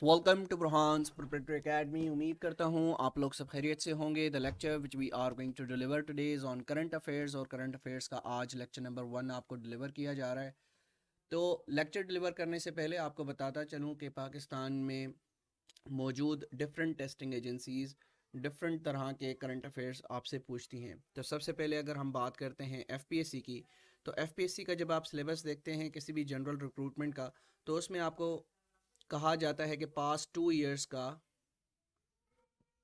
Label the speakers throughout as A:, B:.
A: Welcome to Burhan's proprietary academy. उम्मीद करता हूँ आप लोग सब खैरियत से होंगे। The lecture which we are going to deliver today is on current affairs, और करंट अफेयर्स का आज लेक्चर नंबर 1 आपको डिलीवर किया जा रहा है। तो लेक्चर डिलीवर करने से पहले आपको बताता चलूँ कि पाकिस्तान में मौजूद डिफरेंट टेस्टिंग एजेंसीज़ डिफरेंट तरह के करंट अफेयर्स आपसे पूछती हैं। तो सबसे पहले अगर हम बात करते हैं एफपीएससी की, तो एफपीएससी का जब आप सिलेबस देखते हैं किसी भी जनरल रिक्रूटमेंट का, तो उसमें आपको कहा जाता है कि पास्ट 2 इयर्स का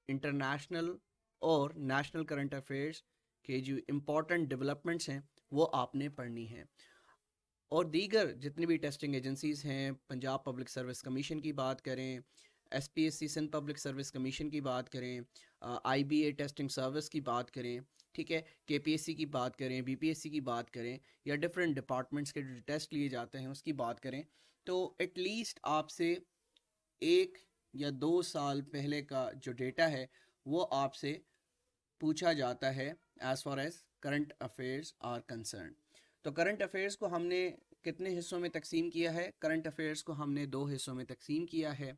A: इंटरनेशनल और नेशनल करंट अफेयर्स के जो इम्पोर्टेंट डेवलपमेंट्स हैं वो आपने पढ़नी है। और दीगर जितनी भी टेस्टिंग एजेंसीज़ हैं, पंजाब पब्लिक सर्विस कमीशन की बात करें, SPSC Sindh public service commission की बात करें, आईबीए टेस्टिंग सर्विस की बात करें, ठीक है, केपीएससी की बात करें, बीपीएससी की बात करें, या डिफरेंट डिपार्टमेंट्स के जो टेस्ट लिए जाते हैं उसकी बात करें, तो एटलीस्ट आपसे 1 या 2 साल पहले का जो डेटा है वो आपसे पूछा जाता है as far as current affairs are concern. तो करंट अफेयर्स को हमने कितने हिस्सों में तकसीम किया है? करंट अफेयर्स को हमने 2 हिस्सों में तकसीम किया है।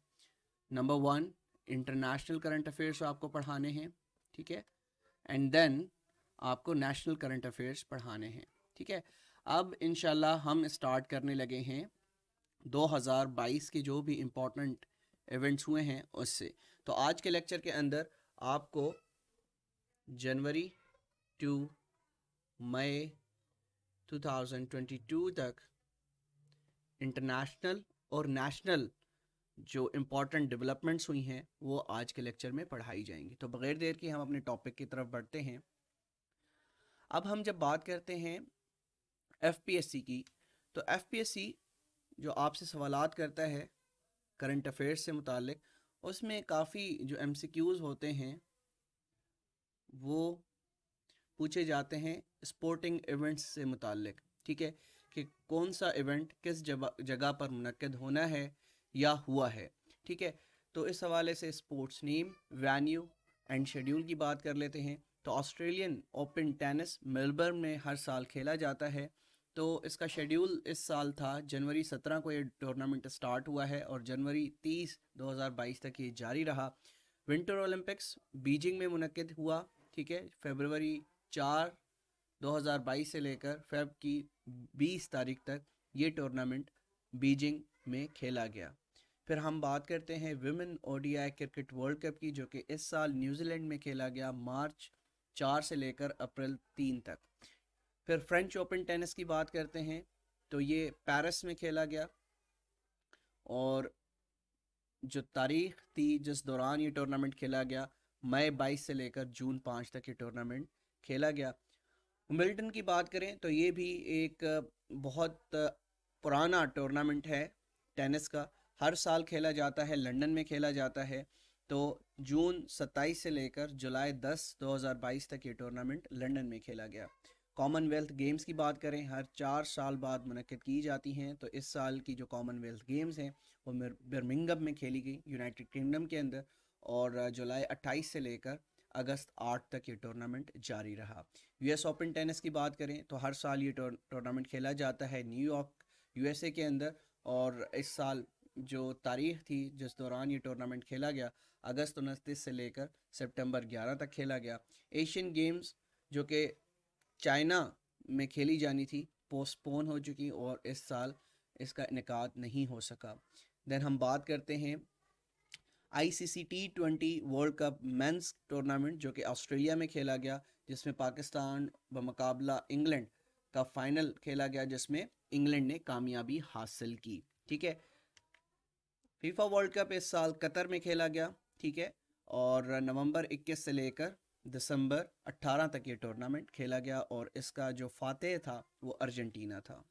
A: नंबर 1, इंटरनेशनल करंट अफेयर्स आपको पढ़ाने हैं, ठीक है, एंड देन आपको नेशनल करंट अफेयर्स पढ़ाने हैं, ठीक है। अब इंशाल्लाह हम स्टार्ट करने लगे हैं 2022 के जो भी इम्पोर्टेंट इवेंट्स हुए हैं उससे। तो आज के लेक्चर के अंदर आपको जनवरी टू मई 2022 तक इंटरनेशनल और नेशनल जो इम्पोर्टेंट डेवलपमेंट्स हुई हैं वो आज के लेक्चर में पढ़ाई जाएंगी। तो बगैर देर के हम अपने टॉपिक की तरफ बढ़ते हैं। अब हम जब बात करते हैं एफपीएससी की, तो एफपीएससी जो आपसे सवालात करता है करंट अफेयर्स से मुतालिक, उसमें काफ़ी जो एमसीक्यूज़ होते हैं वो पूछे जाते हैं स्पोर्टिंग इवेंट्स से मुतालिक, ठीक है, कि कौन सा इवेंट किस जगह पर मुनक्किद होना है या हुआ है, ठीक है। तो इस हवाले से sports name, venue and schedule की बात कर लेते हैं। तो ऑस्ट्रेलियन ओपन टेनिस मेलबर्न में हर साल खेला जाता है। तो इसका शेड्यूल इस साल था, जनवरी 17 को ये टूर्नामेंट स्टार्ट हुआ है और जनवरी 30 2022 तक ये जारी रहा। विंटर ओलंपिक्स बीजिंग में मुनक्किद हुआ, ठीक है, फरवरी 4 2022 से लेकर फेब की 20 तारीख तक ये टूर्नामेंट बीजिंग में खेला गया। फिर हम बात करते हैं women ODI cricket world cup की, जो कि इस साल न्यूजीलैंड में खेला गया मार्च 4 से लेकर अप्रैल 3 तक। फिर फ्रेंच ओपन टेनिस की बात करते हैं, तो ये पेरिस में खेला गया और जो तारीख थी जिस दौरान ये टूर्नामेंट खेला गया, मई 22 से लेकर जून 5 तक ये टूर्नामेंट खेला गया। विंबलडन की बात करें तो ये भी एक बहुत पुराना टूर्नामेंट है टेनिस का, हर साल खेला जाता है, लंदन में खेला जाता है। तो जून 27 से लेकर जुलाई 10 2022 तक ये टूर्नामेंट लंदन में खेला गया। कॉमनवेल्थ गेम्स की बात करें, हर 4 साल बाद मुनक्किद की जाती हैं। तो इस साल की जो कॉमनवेल्थ गेम्स हैं वो बर्मिंघम में खेली गई यूनाइटेड किंगडम के अंदर, और जुलाई 28 से लेकर अगस्त 8 तक ये टूर्नामेंट जारी रहा। यूएस ओपन टेनिस की बात करें तो हर साल ये टूर्नामेंट खेला जाता है न्यूयॉर्क यूएसए के अंदर, और इस साल जो तारीख थी जिस दौरान ये टूर्नामेंट खेला गया, अगस्त 29 से लेकर सितंबर 11 तक खेला गया। एशियन गेम्स जो कि चाइना में खेली जानी थी पोस्टपोन हो चुकी और इस साल इसका इनेकाद नहीं हो सका। देन हम बात करते हैं ICC T20 world cup men's tournament, जो कि ऑस्ट्रेलिया में खेला गया, जिसमें पाकिस्तान बमुकाबला इंग्लैंड का फाइनल खेला गया, जिसमें इंग्लैंड ने कामयाबी हासिल की, ठीक है। फीफा वर्ल्ड कप इस साल कतर में खेला गया, ठीक है, और नवंबर 21 से लेकर दिसंबर 18 तक ये टूर्नामेंट खेला गया, और इसका जो फातेह था वो अर्जेंटीना था।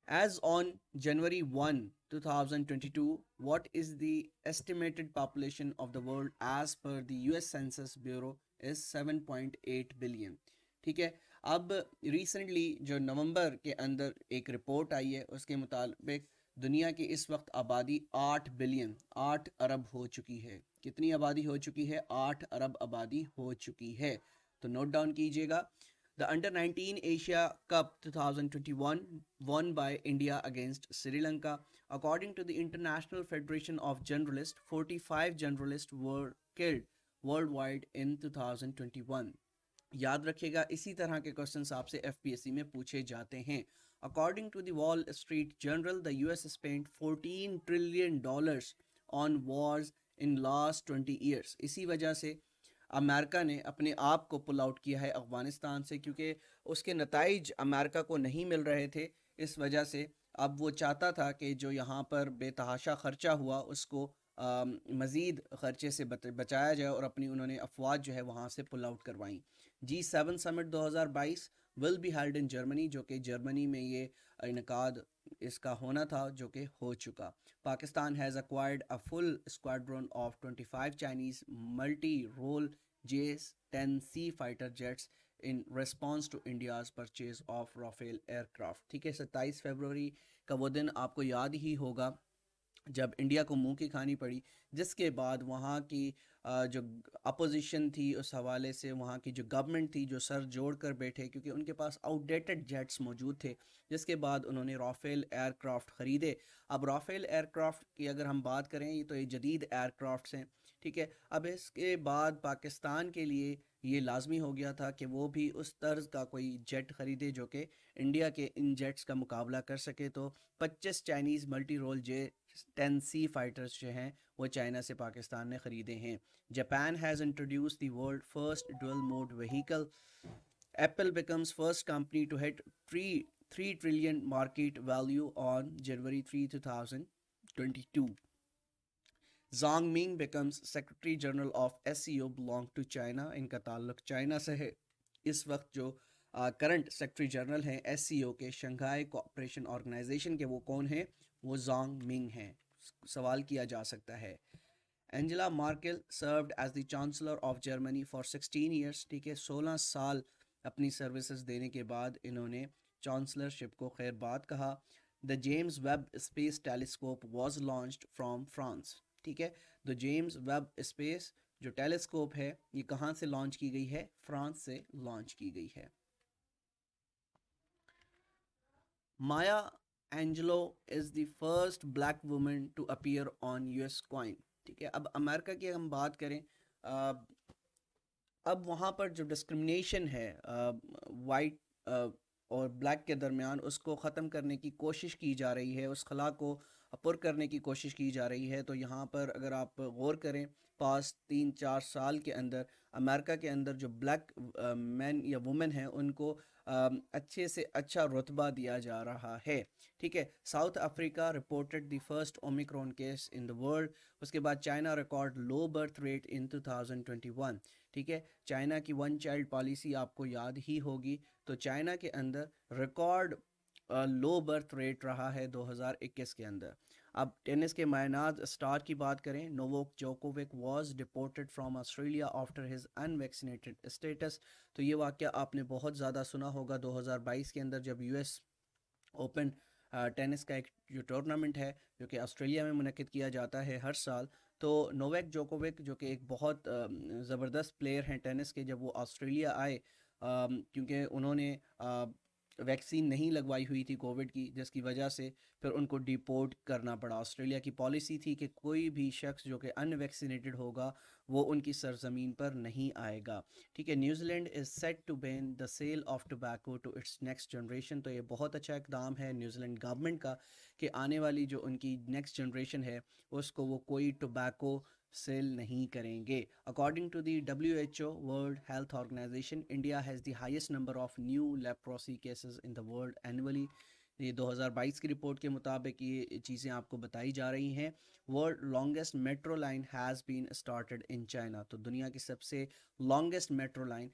A: As on January 1, 2022, what is the estimated population of the world as per the US Census Bureau is 7.8 billion, ठीक है। अब रिसेंटली जो नवंबर के अंदर एक रिपोर्ट आई है उसके मुताबिक दुनिया की इस वक्त आबादी 8 बिलियन 8 अरब हो चुकी है। कितनी आबादी हो चुकी है? 8 अरब आबादी हो चुकी है। तो नोट डाउन कीजिएगा, The Under 19 Asia Cup 2021 won by India against Sri Lanka. According to the International Federation of Journalists, 45 journalists were killed worldwide in 2021. याद रखिएगा इसी तरह के क्वेश्चंस आपसे एफपीएससी में पूछे जाते हैं. According to the Wall Street Journal, the US spent $14 trillion on wars in last 20 years. इसी वजह से अमेरिका ने अपने आप को पुल आउट किया है अफ़गानिस्तान से, क्योंकि उसके नताइज अमेरिका को नहीं मिल रहे थे. इस वजह से अब वो चाहता था कि जो यहाँ पर बेतहाशा ख़र्चा हुआ उसको मज़ीद ख़र्चे से बचाया जाए, और अपनी उन्होंने अफवाज जो है वहाँ से पुल आउट करवाई. G7 summit 2022 will be held in Germany, जो कि जर्मनी में ये इनकाद इसका होना था, जो कि हो चुका. Pakistan has acquired a full squadron of 25 Chinese multi role J-10C fighter jets in response to India's purchase of Rafale aircraft. ठीक है, 27 फरवरी का वो दिन आपको याद ही होगा जब इंडिया को मुंह की खानी पड़ी, जिसके बाद वहाँ की जो अपोजिशन थी उस हवाले से वहाँ की जो गवर्नमेंट थी जो सर जोड़ कर बैठे, क्योंकि उनके पास आउटडेटेड जेट्स मौजूद थे, जिसके बाद उन्होंने राफेल एयरक्राफ्ट ख़रीदे. अब राफेल एयरक्राफ्ट की अगर हम बात करें तो ये जदीद एयरक्राफ्ट्स हैं. ठीक है, अब इसके बाद पाकिस्तान के लिए ये लाजमी हो गया था कि वो भी उस तर्ज का कोई जेट ख़रीदे जो कि इंडिया के इन जेट्स का मुकाबला कर सके. तो 25 Chinese multi role J-10C fighters जो हैं वो चाइना से पाकिस्तान ने ख़रीदे हैं. Japan has introduce the world first dual mode vehicle. Apple becomes first company to hit 3 trillion market value on January 3, 2022. Zhang Ming becomes Secretary General of SCO belong to China. इनका ताल्लुक China से है. इस वक्त जो current secretary general हैं SCO के, Shanghai cooperation organisation के, वो कौन हैं? वो ज़ांग मिंग हैं. सवाल किया जा सकता है. Angela Merkel served as the chancellor of Germany for 16 years. ठीक है, 16 साल अपनी सर्विसेज देने के बाद इन्होंने चांसलरशिप को खैर बात कहा. The James Webb space telescope was launched from France. ठीक है, द जेम्स वेब स्पेस जो टेलीस्कोप है ये कहाँ से लॉन्च की गई है? फ्रांस से लॉन्च की गई है. Maya Angelou is the first black woman to appear on US coin. ठीक है, अब अमेरिका की हम बात करें, अब वहाँ पर जो डिस्क्रिमिनेशन है वाइट और ब्लैक के दरमियान, उसको ख़त्म करने की कोशिश की जा रही है, उस खला को पुर करने की कोशिश की जा रही है. तो यहाँ पर अगर आप गौर करें, पास 3-4 साल के अंदर अमेरिका के अंदर जो ब्लैक मैन या वुमेन हैं उनको अच्छे से अच्छा रुतबा दिया जा रहा है. ठीक है, south Africa reported the first Omicron case in the world. उसके बाद China record low birth rate in 2021. ठीक है, चाइना की वन चाइल्ड पॉलिसी आपको याद ही होगी. तो चाइना के अंदर रिकॉर्ड लो बर्थ रेट रहा है 2021 के अंदर. अब टेनिस के मायनाज स्टार की बात करें, Novak Djokovic was deported from Australia after his unvaccinated status. तो ये वाक़या आपने बहुत ज़्यादा सुना होगा 2022 के अंदर, जब US ओपन टेनिस का एक जो टूर्नामेंट है जो कि ऑस्ट्रेलिया में मुनक्किद किया जाता है हर साल. तो नोवाक जोकोविक जो कि एक बहुत ज़बरदस्त प्लेयर हैं टेनिस के, जब वो ऑस्ट्रेलिया आए, क्योंकि उन्होंने वैक्सीन नहीं लगवाई हुई थी कोविड की, जिसकी वजह से फिर उनको डिपोर्ट करना पड़ा. ऑस्ट्रेलिया की पॉलिसी थी कि कोई भी शख्स जो कि अनवैक्सीनेटेड होगा वो उनकी सरजमीन पर नहीं आएगा. ठीक है, New Zealand is set to ban the sale of tobacco to its next generation. तो ये बहुत अच्छा इकदाम है न्यूजीलैंड गवर्नमेंट का कि आने वाली जो उनकी नेक्स्ट जनरेशन है उसको वो कोई टोबैको सेल नहीं करेंगे. According to the WHO world health organization, India has the highest number of new leprosy cases in the world annually. ये 2022 की रिपोर्ट के मुताबिक ये चीज़ें आपको बताई जा रही हैं. World longest metro line has been started in China. तो दुनिया की सबसे लॉन्गेस्ट मेट्रो लाइन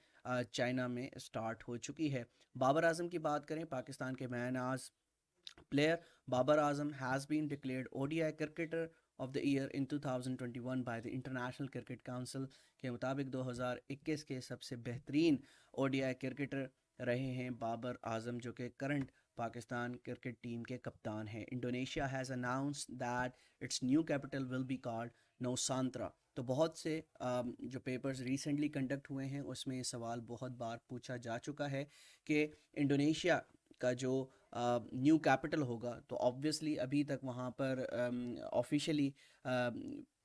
A: चाइना में स्टार्ट हो चुकी है. बाबर आजम की बात करें, पाकिस्तान के मैनाज player Babar Azam has been declared ODI cricketer of the year in 2021 by the International Cricket Council. के मुताबिक 2021 के सबसे बेहतरीन ODI क्रिकेटर रहे हैं बाबर आजम, जो कि करंट पाकिस्तान क्रिकेट टीम के कप्तान हैं. Indonesia has announced that its new capital will be called Nusantara. तो बहुत से जो पेपर्स रिसेंटली कंडक्ट हुए हैं उसमें ये सवाल बहुत बार पूछा जा चुका है कि इंडोनेशिया का जो न्यू कैपिटल होगा, तो ऑब्वियसली अभी तक वहाँ पर ऑफिशियली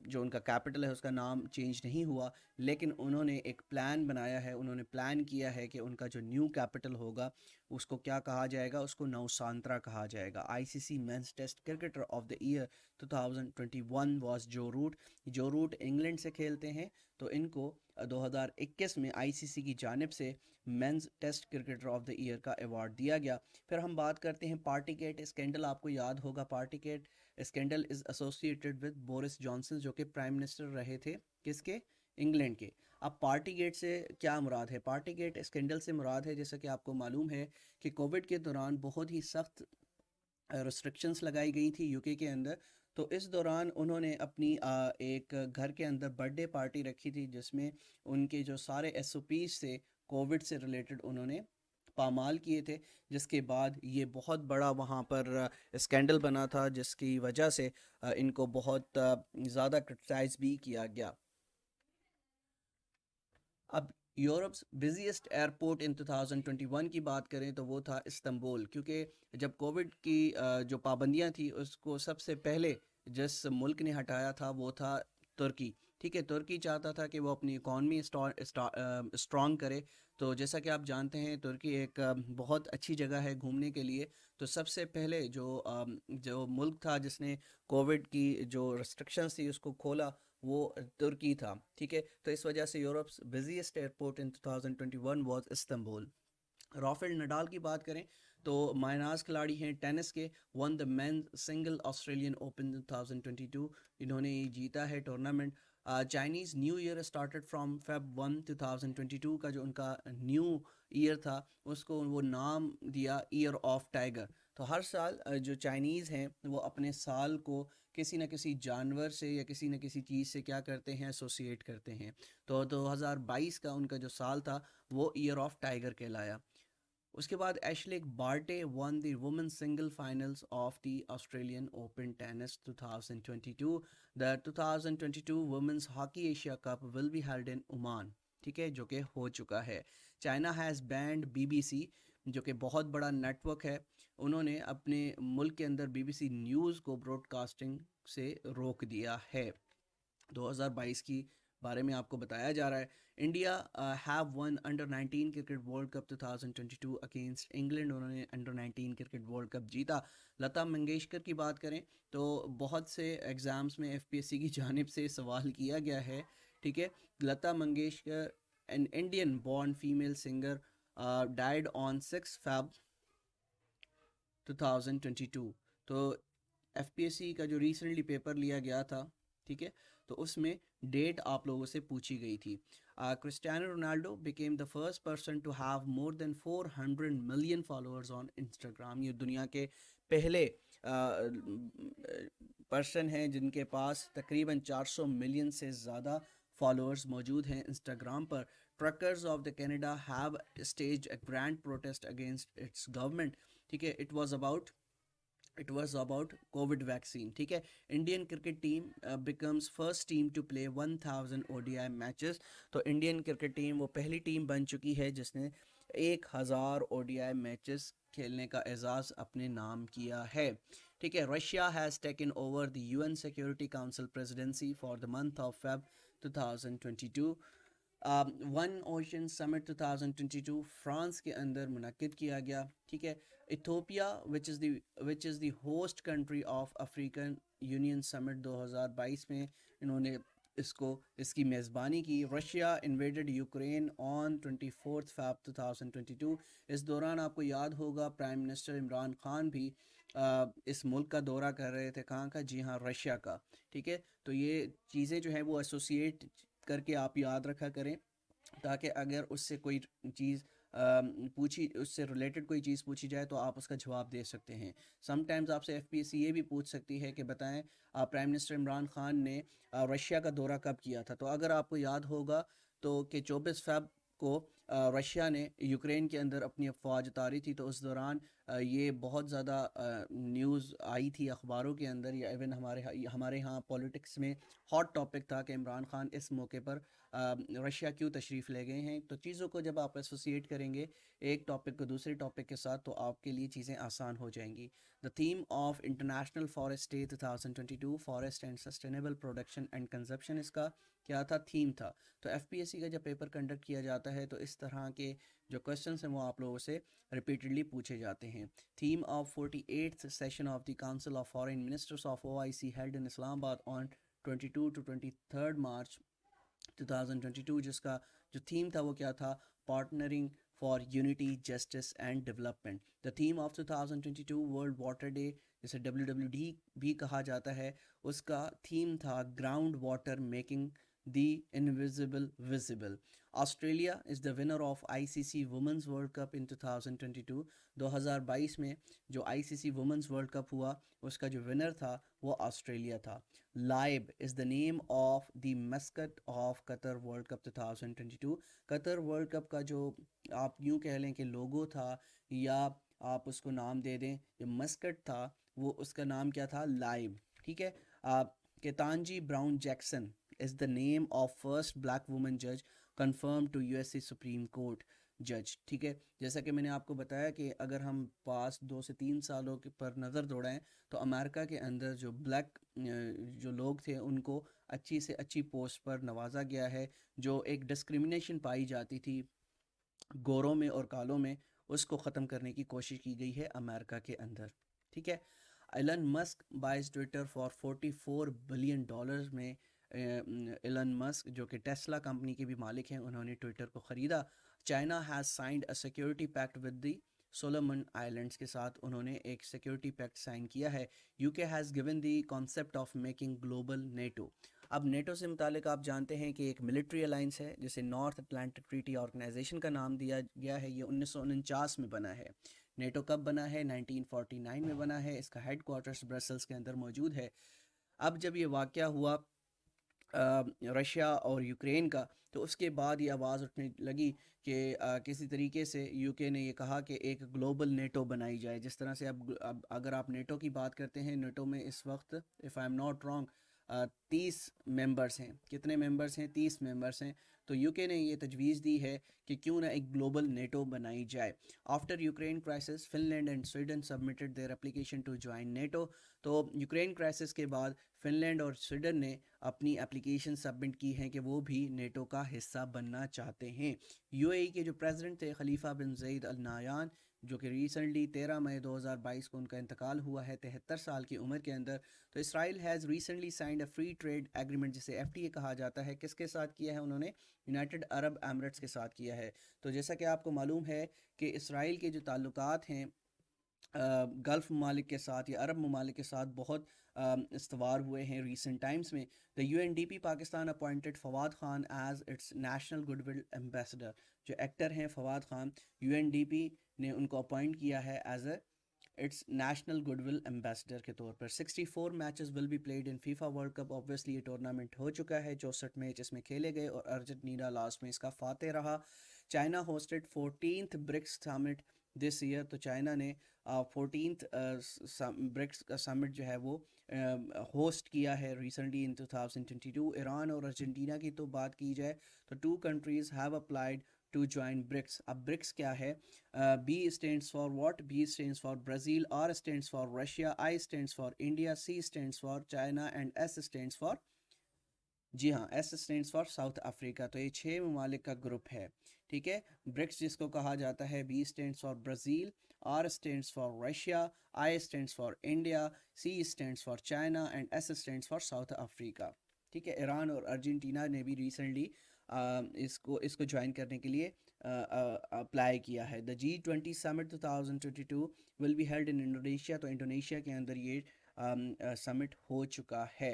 A: जो उनका कैपिटल है उसका नाम चेंज नहीं हुआ, लेकिन उन्होंने एक प्लान बनाया है, उन्होंने प्लान किया है कि उनका जो न्यू कैपिटल होगा उसको क्या कहा जाएगा, उसको नौसांत्रा कहा जाएगा। ICC men's test cricketer of the year 2021 was Joe Root. Joe Root England से खेलते हैं, तो इनको 2021 में आईसीसी की जानिब से men's test cricketer of the year का अवार्ड दिया गया। फिर हम बात करते हैं पार्टीगेट स्कैंडल। आपको याद होगा Partygate scandal is associated with Boris Johnson, जो कि प्राइम मिनिस्टर रहे थे किसके, इंग्लैंड के। अब पार्टीगेट से क्या मुराद है? पार्टीगेट स्कैंडल से मुराद है, जैसा कि आपको मालूम है कि कोविड के दौरान बहुत ही सख्त रिस्ट्रिक्शंस लगाई गई थी यूके के अंदर। तो इस दौरान उन्होंने अपनी एक घर के अंदर बर्थडे पार्टी रखी थी, जिसमें उनके जो सारे एसओपीज थे कोविड से रिलेटेड उन्होंने पामाल किए थे, जिसके बाद ये बहुत बड़ा वहाँ पर स्कैंडल बना था, जिसकी वजह से इनको बहुत ज़्यादा क्रिटिसाइज भी किया गया। अब यूरोप्स बिजीएस्ट एयरपोर्ट इन 2021 की बात करें तो वो था इस्तंबुल, क्योंकि जब कोविड की जो पाबंदियां थी उसको सबसे पहले जिस मुल्क ने हटाया था वो था तुर्की। ठीक है, तुर्की चाहता था कि वो अपनी इकॉनमी स्ट्रॉन्ग करे। तो जैसा कि आप जानते हैं तुर्की एक बहुत अच्छी जगह है घूमने के लिए। तो सबसे पहले जो मुल्क था जिसने कोविड की जो रिस्ट्रिक्शंस थी उसको खोला, वो तुर्की था। ठीक है, तो इस वजह से Europe's busiest airport in 2021 was Istanbul. Rafael Nadal की बात करें तो मायनाज खिलाड़ी हैं टेनिस के, one the men single Australian open 2022, इन्होंने ये जीता है tournament. Chinese new year started from Feb 1 2022 का जो उनका न्यू ईयर था उसको वो नाम दिया ईयर ऑफ टाइगर। तो हर साल जो चाइनीज़ हैं वो अपने साल को किसी न किसी जानवर से या किसी न किसी चीज़ से क्या करते हैं, एसोसिएट करते हैं। तो 2022 का उनका जो साल था वो ईयर ऑफ टाइगर कहलाया। उसके बाद Ashleigh Barty won the women singles finals of the Australian Open tennis 2022। The 2022 women's hockey Asia cup will be held in Oman. ठीक है, जो कि हो चुका है। चाइना हैज़ बैंड बीबीसी, जो कि बहुत बड़ा नेटवर्क है, उन्होंने अपने मुल्क के अंदर बीबीसी न्यूज़ को ब्रॉडकास्टिंग से रोक दिया है। 2022 की बारे में आपको बताया जा रहा है। India have one under 19 cricket world cup 2022 against England, उन्होंने अंडर 19 क्रिकेट वर्ल्ड कप जीता। लता मंगेशकर की बात करें तो बहुत से एग्ज़ाम्स में एफपीएससी की जानिब से सवाल किया गया है। ठीक है, Lata Mangeshkar an Indian born female singer died on 6 Feb 2022। तो एफपीएससी का जो रिसेंटली पेपर लिया गया था, ठीक है, तो उसमें डेट आप लोगों से पूछी गई थी। Cristiano Ronaldo became the first person to have more than 400 million followers on Instagram. ये दुनिया के पहले पर्सन हैं जिनके पास तकरीबन 400 मिलियन से ज़्यादा फॉलोअर्स मौजूद हैं इंस्टाग्राम पर। Truckers of the Canada have stage a grand protest against its government. ठीक है, it was about covid vaccine. ठीक है, Indian cricket team becomes first team to play 1000 ODI matches. तो इंडियन क्रिकेट टीम वो पहली team बन चुकी है जिसने 1000 ओडीआई मैचेस खेलने का एजाज़ अपने नाम किया है। ठीक है, Russia has taken over the UN security council presidency for the month of Feb 2022। One ocean summit 2022 France के अंदर मुनक्किद किया गया। ठीक है, Ethiopia which is the host country of African union summit 2022 में इन्होंने इसकी मेज़बानी की। Russia invaded Ukraine on 24 Feb 2022। इस दौरान आपको याद होगा प्राइम मिनिस्टर इमरान खान भी इस मुल्क का दौरा कर रहे थे। कहाँ का? जी हाँ, रशिया का। ठीक है, तो ये चीज़ें जो हैं वो एसोसिएट करके आप याद रखा करें, ताकि अगर उससे कोई चीज़ पूछी, उससे रिलेटेड कोई चीज़ पूछी जाए तो आप उसका जवाब दे सकते हैं। समटाइम्स आपसे एफपीएससी ये भी पूछ सकती है कि बताएं प्राइम मिनिस्टर इमरान खान ने रशिया का दौरा कब किया था। तो अगर आपको याद होगा तो कि 24 Feb को रशिया ने यूक्रेन के अंदर अपनी अफवाज उतारी थी, तो उस दौरान ये बहुत ज़्यादा न्यूज़ आई थी अखबारों के अंदर, या इवन हमारे यहाँ पॉलिटिक्स में हॉट टॉपिक था कि इमरान खान इस मौके पर रशिया क्यों तशरीफ़ ले गए हैं। तो चीज़ों को जब आप एसोसिएट करेंगे एक टॉपिक को दूसरे टॉपिक के साथ, तो आपके लिए चीज़ें आसान हो जाएंगी। The theme of international forest day 2022, forest and sustainable production and consumption, इसका क्या था, थीम था। तो एफपीएससी का जब पेपर कंडक्ट किया जाता है तो इस तरह के जो क्वेश्चंस हैं वो आप लोगों से रिपीटेडली पूछे जाते हैं। Theme of 48th session of the council of foreign ministers of OIC held in Islamabad on 22 to 23 मार्च 2022, जिसका जो थीम था वो क्या था, partnering for unity justice and development. The theme of 2022 world water day, जिसे WWD भी कहा जाता है, उसका थीम था ground water making the invisible visible. Australia is the winner of ICC women's world cup इन 2022। 2022 में जो आईसीसी वुमेंस वर्ल्ड कप हुआ उसका जो विनर था वो ऑस्ट्रेलिया था। लाइब is the name of the Muscat of Qatar world cup 2022। Qatar world cup का जो आप यूँ कह लें कि लोगो था, या आप उसको नाम दे दें, जो मस्कट था वो उसका नाम क्या था, लाइब। ठीक है। केतानजी brown Jackson is the name of first black woman जज confirm to USA supreme court जज। ठीक है। जैसा कि मैंने आपको बताया कि अगर हम पास 2 से 3 सालों के पर नज़र दौड़ाएं तो अमेरिका के अंदर जो ब्लैक जो लोग थे उनको अच्छी से अच्छी पोस्ट पर नवाजा गया है। जो एक डिस्क्रिमिनेशन पाई जाती थी गोरों में और कालों में, उसको ख़त्म करने की कोशिश की गई है अमेरिका के अंदर। ठीक है। Elon Musk buys Twitter for $44 billion में एलन मस्क जो कि टेस्ला कंपनी के भी मालिक हैं, उन्होंने ट्विटर को ख़रीदा। China has signed a security pact with the Solomon Islands के साथ उन्होंने एक सिक्योरिटी पैक्ट साइन किया है। UK has given the concept of making global NATO. अब नेटो से मुतालिक आप जानते हैं कि एक मिलिट्री अलाइंस है जिसे नॉर्थ अटलांटिक ट्रीटी ऑर्गेनाइजेशन का नाम दिया गया है। ये 1949 में बना है। नेटो कब बना है, 1949 में बना है। इसका हेड क्वार्टर्स ब्रसल्स के अंदर मौजूद है। अब जब ये वाक़या हुआ रशिया और यूक्रेन का, तो उसके बाद ये आवाज़ उठने लगी कि किसी तरीके से यूके ने ये कहा कि एक ग्लोबल नेटो बनाई जाए। जिस तरह से अब अगर आप नेटो की बात करते हैं, नेटो में इस वक्त if I am not wrong 30 members हैं। कितने मेंबर्स हैं, 30 मेंबर्स हैं। तो यूके ने ये तजवीज़ दी है कि क्यों ना एक ग्लोबल नेटो बनाई जाए। After Ukraine crisis Finland and Sweden submitted their application to join NATO. तो यूक्रेन क्राइसिस के बाद फिनलैंड और स्वीडन ने अपनी एप्लीकेशन सबमिट की हैं कि वो भी नेटो का हिस्सा बनना चाहते हैं। यूएई के जो प्रेसिडेंट थे खलीफा बिन ज़ैद अल नायान, जो कि रिसेंटली 13 मई 2022 को उनका इंतकाल हुआ है 73 साल की उम्र के अंदर। तो Israel has recently signed a free trade agreement, जिसे एफटीए कहा जाता है। किसके साथ किया है उन्होंने, यूनाइटेड अरब एमिरेट्स के साथ किया है। तो जैसा कि आपको मालूम है कि इसराइल के जो ताल्लुकात हैं गल्फ़ ममालिक के साथ या अरब ममालिक के साथ बहुत इस्तवार हुए हैं रिसेंट टाइम्स में। The UNDP Pakistan appointed Fawad Khan as its national goodwill ambassador. जो एक्टर हैं फवाद खान, यूएनडीपी ने उनको अपॉइंट किया है as a its national goodwill ambassador के तौर पर। 64 matches will be played in FIFA world cup. Obviously ये टूर्नामेंट हो चुका है, 64 मैच इसमें खेले गए और अर्जेंटीना लास्ट में इसका फाते रहा। China hosted 14th BRICS summit this year. तो चाइना ने 14th ब्रिक्स का समिट जो है वो होस्ट किया है रिसेंटली इन 2022। ईरान और अर्जेंटीना की तो बात की जाए तो 2 countries have applied to join BRICS. अब ब्रिक्स क्या है, B stands for what, B stands for Brazil, R stands for Russia, I stands for India, C stands for China and S stands for, जी हाँ, S stands for South Africa. तो ये 6 ममालिक का group है। ठीक है। ब्रिक्स जिसको कहा जाता है, B stands for Brazil, R stands for Russia, I stands for India, C stands for China and S stands for South Africa. ठीक है। ईरान और अर्जेंटीना ने भी रिसेंटली इसको ज्वाइन करने के लिए अप्लाई किया है। The G20 summit 2022 will be held in Indonesia. तो इंडोनेशिया के अंदर ये समिट हो चुका है।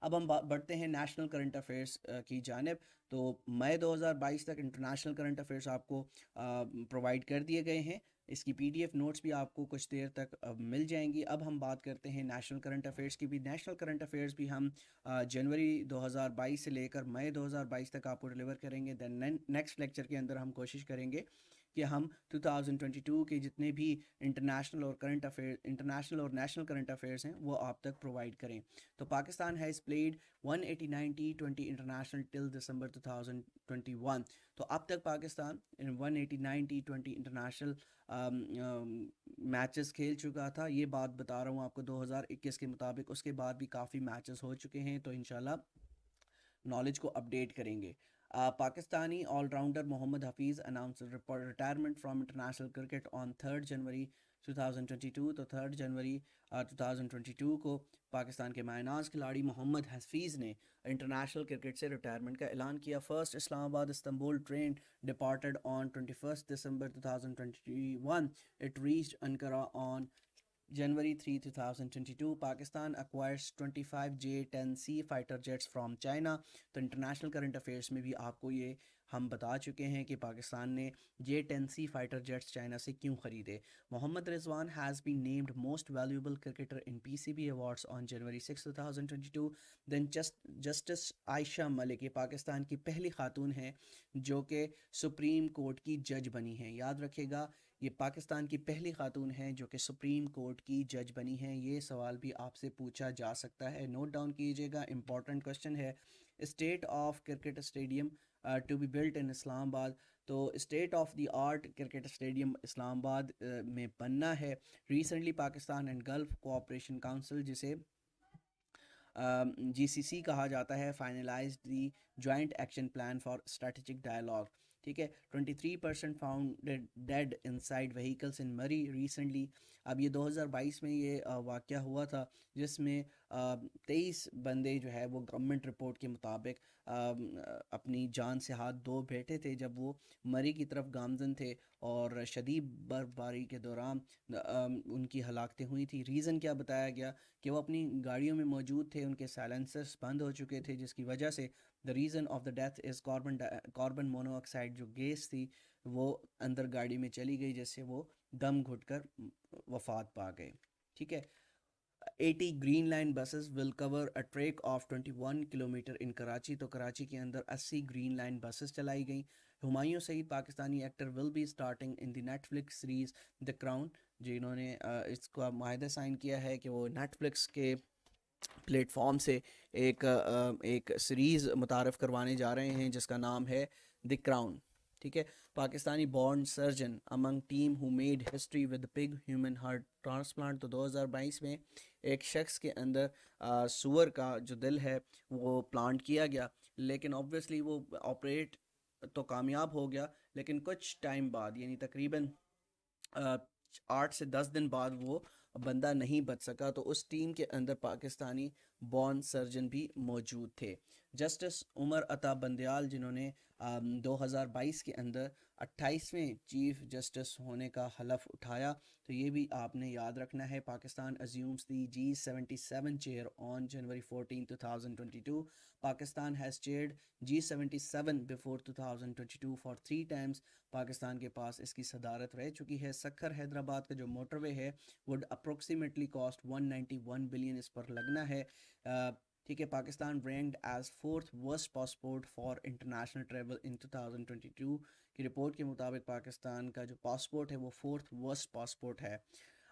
A: अब हम बढ़ते हैं नेशनल करंट अफेयर्स की जानिब। तो मई 2022 तक इंटरनेशनल करंट अफेयर्स आपको प्रोवाइड कर दिए गए हैं। इसकी पीडीएफ नोट्स भी आपको कुछ देर तक मिल जाएंगी। अब हम बात करते हैं नेशनल करंट अफेयर्स की भी। नेशनल करंट अफेयर्स भी हम जनवरी 2022 से लेकर मई 2022 तक आपको डिलीवर करेंगे। दैन नेक्स्ट लेक्चर के अंदर हम कोशिश करेंगे कि हम 2022 के जितने भी इंटरनेशनल और नेशनल करंट अफेयर्स हैं वो आप तक प्रोवाइड करें। तो Pakistan has played 189 T20 international till दिसंबर 2021। तो अब तक पाकिस्तान 189 T20 इंटरनेशनल मैचेस खेल चुका था। ये बात बता रहा हूँ आपको 2021 के मुताबिक। उसके बाद भी काफ़ी मैचेस हो चुके हैं, तो इंशाल्लाह नॉलेज को अपडेट करेंगे। Pakistani allrounder Mohammad Hafeez announce retirement from international cricket on 3 January 2022। तो 3 जनवरी 2022 को पाकिस्तान के मायनाज खिलाड़ी मोहम्मद हफीज़ ने इंटरनेशनल क्रिकेट से रिटायरमेंट का ऐलान किया। First Islamabad Istanbul train departed on 21 December 2021। It reached Ankara on January 3, 2022. Pakistan acquires 25 J-10C fighter jets from China. तो इंटरनेशनल करंट अफेयर्स में भी आपको ये हम बता चुके हैं कि पाकिस्तान ने J-10C फाइटर जेट्स चाइना से क्यों ख़रीदे। Mohammad Rizwan has been named most valuable cricketer in PCB awards on January 6, 2022। Then justice Ayesha Malik ये पाकिस्तान की पहली खातून हैं जो कि सुप्रीम कोर्ट की जज बनी हैं। याद रखिएगा, ये पाकिस्तान की पहली खातून हैं जो कि सुप्रीम कोर्ट की जज बनी हैं। ये सवाल भी आपसे पूछा जा सकता है, नोट डाउन कीजिएगा, इंपॉर्टेंट क्वेश्चन है। State of cricket stadium to be built in Islamabad. तो state of the art cricket stadium Islamabad में बनना है। Recently Pakistan and Gulf cooperation council, जिसे GCC कहा जाता है, finalize the joint action plan for strategic dialogue. ठीक है। 23% founded dead inside vehicles in Murree recently. अब ये 2022 में ये वाक़या हुआ था जिसमें 23 बंदे जो है वो गवर्नमेंट रिपोर्ट के मुताबिक अपनी जान से हाथ धो बैठे थे जब वो मरी की तरफ गामजन थे और शदीद बर्फबारी के दौरान उनकी हलाकतें हुई थी। रीज़न क्या बताया गया कि वो अपनी गाड़ियों में मौजूद थे, उनके साइलेंसर्स बंद हो चुके थे, जिसकी वजह से the reason of the death is carbon monoxide जो गैस थी वो अंदर गाड़ी में चली गई, जिससे वो दम घुटकर वफात पा गए। ठीक है। 80 green line buses will cover a track of 21 kilometre इन कराची। तो कराची के अंदर 80 ग्रीन लाइन बसेस चलाई गई। Humayun Saeed Pakistani actor will be starting in the Netflix series the Crown, जिन्होंने इसका माहिदा साइन किया है कि वो नेटफ्लिक्स के प्लेटफॉर्म से एक सीरीज़ मुतारफ़ करवाने जा रहे हैं जिसका नाम है द क्राउन। ठीक है। Pakistani born surgeon among team who made history with pig human heart transplant. तो 2022 में एक शख्स के अंदर सूअर का जो दिल है वो प्लांट किया गया, लेकिन ऑब्वियसली वो ऑपरेट तो कामयाब हो गया, लेकिन कुछ टाइम बाद यानी तकरीबन 8 से 10 दिन बाद वो बंदा नहीं बच सका। तो उस टीम के अंदर पाकिस्तानी बॉर्न सर्जन भी मौजूद थे। जस्टिस उमर अता बंदयाल, जिन्होंने 2022 के अंदर 28वें चीफ जस्टिस होने का हलफ उठाया, तो ये भी आपने याद रखना है। Pakistan assumes the G77 chair on January 14, 2022। Pakistan has chaired G77 before 2022 for 3 times. Pakistan के पास इसकी सदारत रह चुकी है। सक्खर हैदराबाद का जो मोटरवे है वुड अप्रोक्सीमेटली कॉस्ट 191 बिलियन इस पर लगना है। ठीक है। Pakistan ranked as 4th worst passport for international travel in 2022 की रिपोर्ट के मुताबिक पाकिस्तान का जो पासपोर्ट है वो 4th वर्स्ट पासपोर्ट है।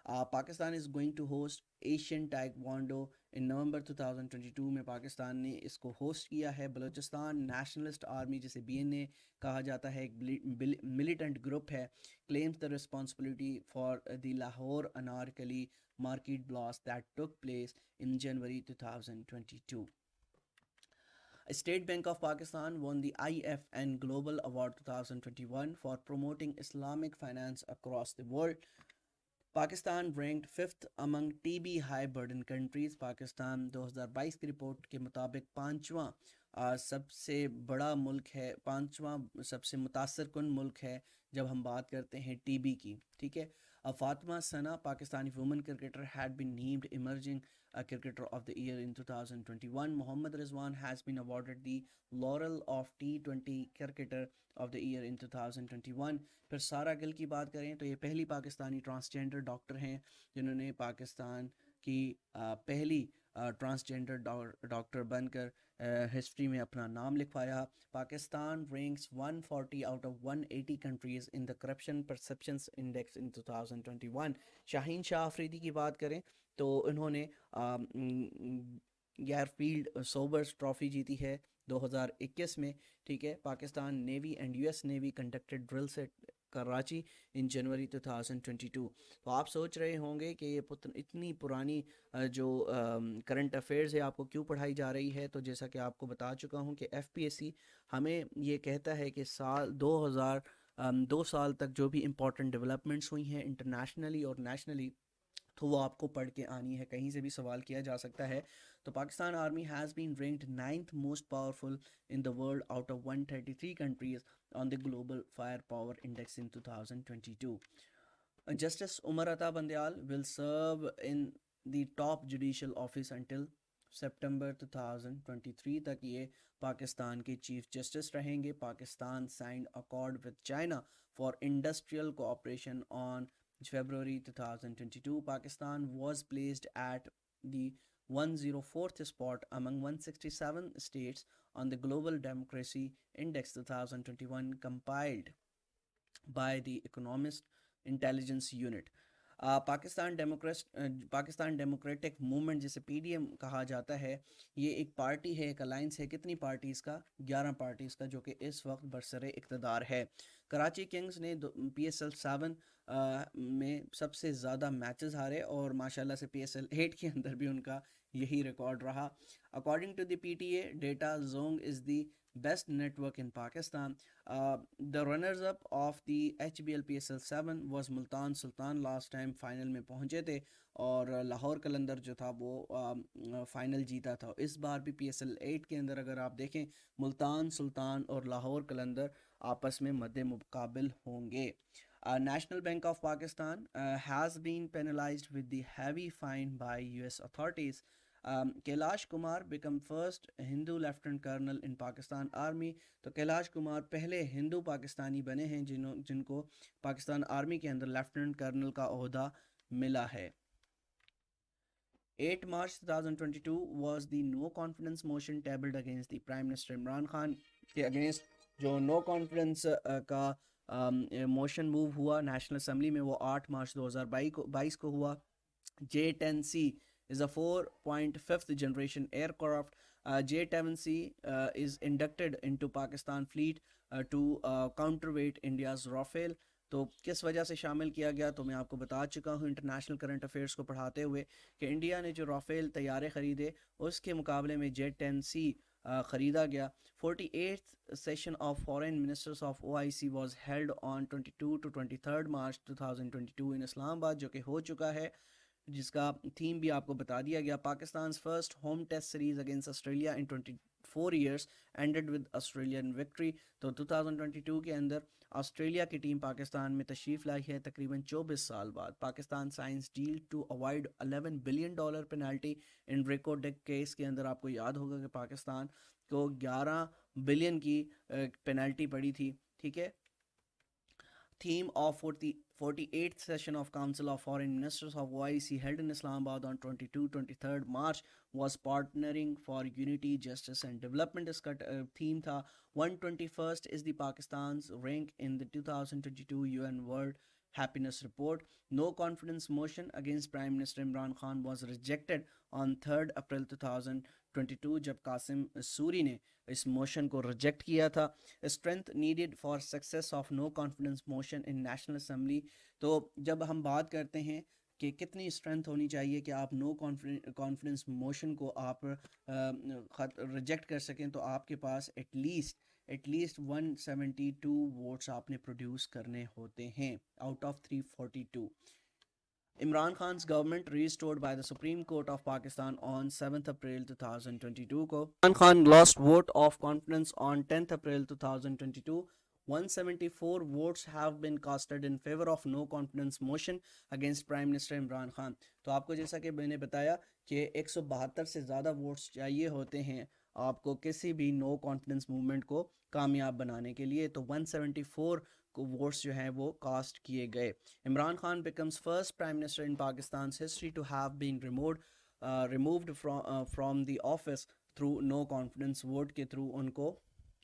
A: Pakistan is going to host Asian taekwondo in November 2022 में पाकिस्तान ने इसको होस्ट किया है। बलूचिस्तान नेशनलिस्ट आर्मी, जिसे BNA कहा जाता है, एक मिलिटेंट ग्रुप है, claims the responsibility for the Lahore Anarkali market blast that took place in January 2022. State Bank of Pakistan won the IFN Global Award 2021 for promoting Islamic finance across the world. Pakistan ranked 5th among TB high burden countries. Pakistan 2022 की report के मुताबिक पाँचवा सबसे बड़ा मुल्क है, पाँचवा सबसे मुतासर कुन मुल्क है जब हम बात करते हैं TB की। ठीक है। Fatima Sana Pakistani women cricketer had been named emerging cricketer of the year in 2021। Mohammad Rizwan has been awarded the laurel of T20 cricketer of the year in 2021। फिर सारा गिल की बात करें तो ये पहली पाकिस्तानी ट्रांसजेंडर डॉक्टर हैं जिन्होंने पाकिस्तान की पहली ट्रांसजेंडर डॉक्टर बनकर हिस्ट्री में अपना नाम लिखवाया। Pakistan ranks 140 out of 180 countries in the corruption perceptions index in 2021। Shaheen Shah Afridi की बात करें तो इन्होंने गैरफील्ड सोबर्स ट्रॉफी जीती है 2021 में। ठीक है, Pakistan navy and US navy conducted drill से कराची इन जनवरी 2022। तो आप सोच रहे होंगे कि ये इतनी पुरानी जो करंट अफेयर्स है आपको क्यों पढ़ाई जा रही है। तो जैसा कि आपको बता चुका हूँ कि एफपीएससी हमें ये कहता है कि साल 2 साल तक जो भी इम्पोर्टेंट डेवलपमेंट्स हुई हैं इंटरनेशनली और नेशनली, तो वो आपको पढ़ के आनी है, कहीं से भी सवाल किया जा सकता है। तो Pakistan army has been ranked 9th most powerful in the world out of 133 countries on the global fire power index in 2022। Justice Umar Ata Bandial will serve in the top judicial office until सितंबर 2023 तक ये पाकिस्तान के chief justice रहेंगे। Pakistan signed accord with China for industrial cooperation on February 2022. Pakistan was placed at the 104th spot among 167 states on the Global Democracy Index 2021 compiled by the Economist Intelligence Unit. Pakistan democratic movement जिसे PDM कहा जाता है, ये एक party है, एक alliance है। कितनी पार्टीज़ का? 11 पार्टीज़ का, जो कि इस वक्त बरसरे इक़्तिदार है। कराची किंग्स ने PSL 7 में सबसे ज़्यादा मैचेस हारे और माशाल्लाह से PSL 8 के अंदर भी उनका यही रिकॉर्ड रहा। According to the PTA data, Zong is the best network in Pakistan. The runners up of the HBL PSL 7 was Multan Sultan. Last time final में पहुंचे थे और लाहौर कलंदर जो था वो फाइनल जीता था। इस बार भी PSL 8 के अंदर अगर आप देखें, मुल्तान सुल्तान और लाहौर कलंदर आपस में मद्दे मुकाबिल होंगे। National Bank of Pakistan has been penalized with the heavy fine by US authorities. Kailash Kumar became first Hindu lieutenant colonel in Pakistan army. तो कैलाश कुमार पहले हिंदू पाकिस्तानी बने हैं जिनको पाकिस्तान आर्मी के अंदर लेफ्टिनेंट कर्नल का ओहदा मिला है। 8 March 2022 was the no confidence motion tabled against the Prime Minister Imran Khan के अगेंस्ट जो नो कॉन्फिडेंस का मोशन मूव हुआ नेशनल असम्बली में, वो 8 मार्च 2022 को हुआ। J-10C is a 4.5th generation aircraft. J-10C is inducted into Pakistan fleet to counterweight India's Rafale. तो किस वजह से शामिल किया गया, तो मैं आपको बता चुका हूँ इंटरनेशनल करंट अफेयर्स को पढ़ाते हुए कि इंडिया ने जो राफेल तैयारे ख़रीदे उसके मुकाबले में J-10C ख़रीदा गया। 48th session of foreign ministers of OIC was held on 22 to 23 March 2022 in Islamabad, जो कि हो चुका है, जिसका थीम भी आपको बता दिया गया। Pakistan first home test series against Australia in 24 years ended with Australian victory. तो 2022 के अंदर ऑस्ट्रेलिया की टीम पाकिस्तान में तशरीफ़ लाई है तकरीबन 24 साल बाद। Pakistan signs deal to avoid $11 billion penalty in Reko Diq case के अंदर। आपको याद होगा कि पाकिस्तान को 11 बिलियन की पेनल्टी पड़ी थी। ठीक है, theme of 48th session of Council of Foreign Ministers of OIC held in Islamabad on 22-23 March was partnering for unity, justice and development। इसका theme था 121st is the Pakistan's rank in the 2022 UN World Happiness Report. No confidence motion against Prime Minister Imran Khan was rejected on 3rd April 2022 जब कासिम सूरी ने इस motion को reject किया था। Strength needed for success of no confidence motion in national assembly. तो जब हम बात करते हैं कि कितनी स्ट्रेंथ होनी चाहिए कि आप नो कॉन्फिडेंस मोशन को आप रिजेक्ट कर सकें, तो आपके पास एटलीस्ट 172 वोट्स आपने प्रोड्यूस करने होते हैं out of 342। Imran Khan's government restored by the Supreme Court of Pakistan on 7th April 2022 को। Imran Khan lost vote of confidence on 10th April 2022. 174 votes have been casted in favor of no confidence motion against Prime Minister Imran Khan। तो आपको जैसा कि मैंने बताया कि 172 से ज़्यादा वोट्स चाहिए होते हैं आपको किसी भी नो कॉन्फिडेंस मूवमेंट को कामयाब बनाने के लिए। तो 174 को वोट्स जो हैं वो कास्ट किए गए। Imran Khan becomes first prime minister in Pakistan history to have been removed removed from the office through no confidence vote के थ्रू उनको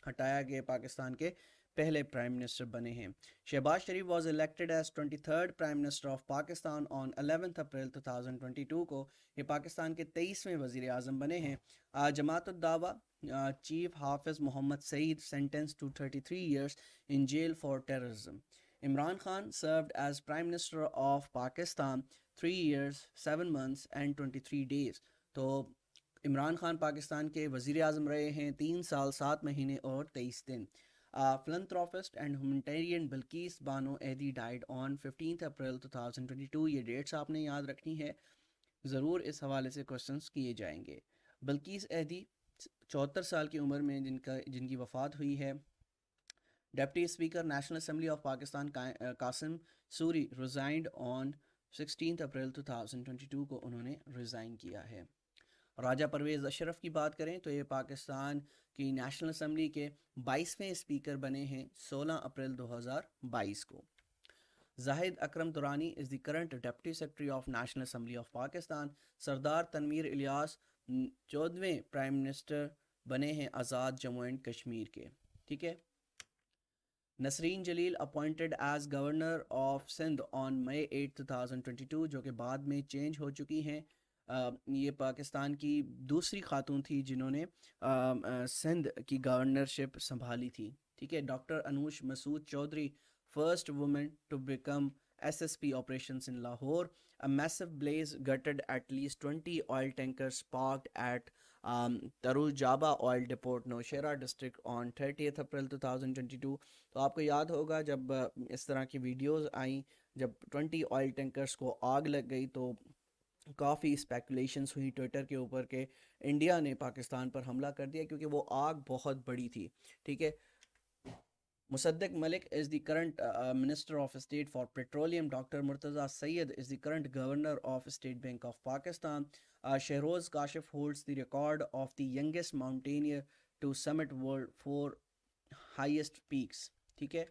A: हटाया गया, पाकिस्तान के पहले प्राइम मिनिस्टर बने हैं। Shehbaz Sharif was elected as 23rd prime minister of Pakistan on 11 April 2022 को। ये पाकिस्तान के 23वें वज़ीर आज़म बने हैं। जमात उद-दावा चीफ हाफिज़ Mohammad Saeed sentenced to 33 years in jail for terrorism. Imran Khan served as Prime Minister of Pakistan 3 years 7 months and 23 days. तो इमरान खान पाकिस्तान के वज़ीर आज़म रहे हैं 3 साल 7 महीने और 23 दिन। philanthropist and humanitarian Bilkis Bano एदी died on 15 अप्रैल 2022। ये डेट्स आपने याद रखनी है, ज़रूर इस हवाले से क्वेश्चंस किए जाएंगे। बिल्किस एदी 74 साल की उम्र में जिनकी वफ़ात हुई है। Deputy speaker national assembly of Pakistan Qasim Suri resigned on 16 अप्रैल 2022 को उन्होंने रिज़ाइन किया है। राजा परवेज़ अशरफ की बात करें तो ये पाकिस्तान की नेशनल असम्बली के 22वें स्पीकर बने हैं 16 अप्रैल 2022 को। Zahid Akram Durrani is the current deputy secretary of national assembly of Pakistan. Sardar Tanveer Ilyas 14वें प्राइम मिनिस्टर बने हैं आज़ाद जम्मू एंड कश्मीर के। ठीक है। Nasreen Jalil appointed as governor of Sindh on May 8 2022, जो कि बाद में चेंज हो चुकी हैं। ये पाकिस्तान की दूसरी खातून थी जिन्होंने सिंध की गवर्नरशिप संभाली थी। ठीक है। Doctor Anoosh Masood Chaudhry first women to become SSP operations in Lahore. A massive blaze gutted at least 20 oil tankers parked at Tarujaba Oil Depot, Nowshera district on 30th April 2022। तो आपको याद होगा जब इस तरह की वीडियोस आई, जब 20 ऑयल टैंकर्स को आग लग गई तो काफ़ी स्पेकुलेशंस हुई ट्विटर के ऊपर के इंडिया ने पाकिस्तान पर हमला कर दिया क्योंकि वो आग बहुत बड़ी थी। ठीक है। Musaddiq Malik is the current Minister of State for Petroleum. Dr. Murtaza Sayyid is the current Governor of State Bank of Pakistan. Shehroz Kashif holds the record of the youngest mountaineer to summit world 4 highest peaks. ठीक है।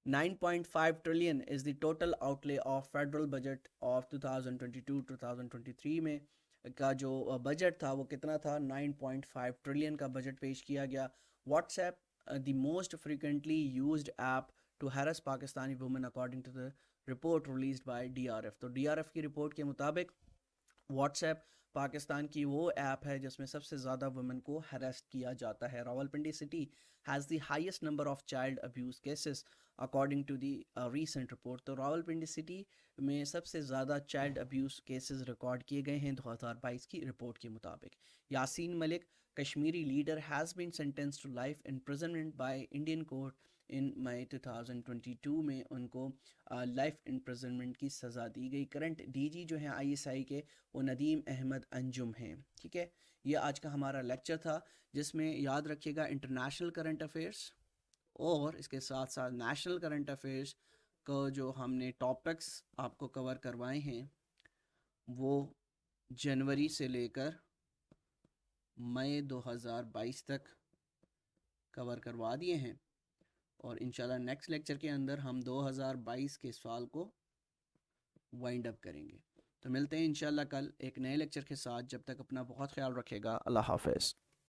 A: 9.5 trillion is the total outlay of federal budget of 2022-2023 में का जो budget था वो कितना था, 9.5 trillion का बजट पेश किया गया। WhatsApp the most frequently used app to harass Pakistani women according to the report released by DRF। तो DRF की रिपोर्ट के मुताबिक व्हाट्सएप पाकिस्तान की वो ऐप है जिसमें सबसे ज़्यादा वुमेन को हरास किया जाता है। Rawalpindi city has the highest number of child abuse cases according to the recent report. तो रावलपिंडी सिटी में सबसे ज़्यादा चाइल्ड अब्यूज़ केसेस रिकॉर्ड किए गए हैं 2022 की रिपोर्ट के मुताबिक। Yasin Malik Kashmiri leader has been sentenced to life imprisonment by Indian court in May 2022 में उनको लाइफ इम्प्रिजनमेंट की सज़ा दी गई। करंट डीजी जो हैं ISI के वो नदीम अहमद अंजुम हैं। ठीक है। ये आज का हमारा लेक्चर था जिसमें याद रखिएगा इंटरनेशनल करंट अफेयर्स और इसके साथ साथ नेशनल करंट अफेयर्स को जो हमने टॉपिक्स आपको कवर करवाए हैं वो जनवरी से लेकर मई 2022 तक कवर करवा दिए हैं और इंशाल्लाह नेक्स्ट लेक्चर के अंदर हम 2022 के साल को वाइंड अप करेंगे। तो मिलते हैं इंशाल्लाह कल एक नए लेक्चर के साथ। जब तक अपना बहुत ख्याल रखेगा। अल्लाह हाफ़िज़।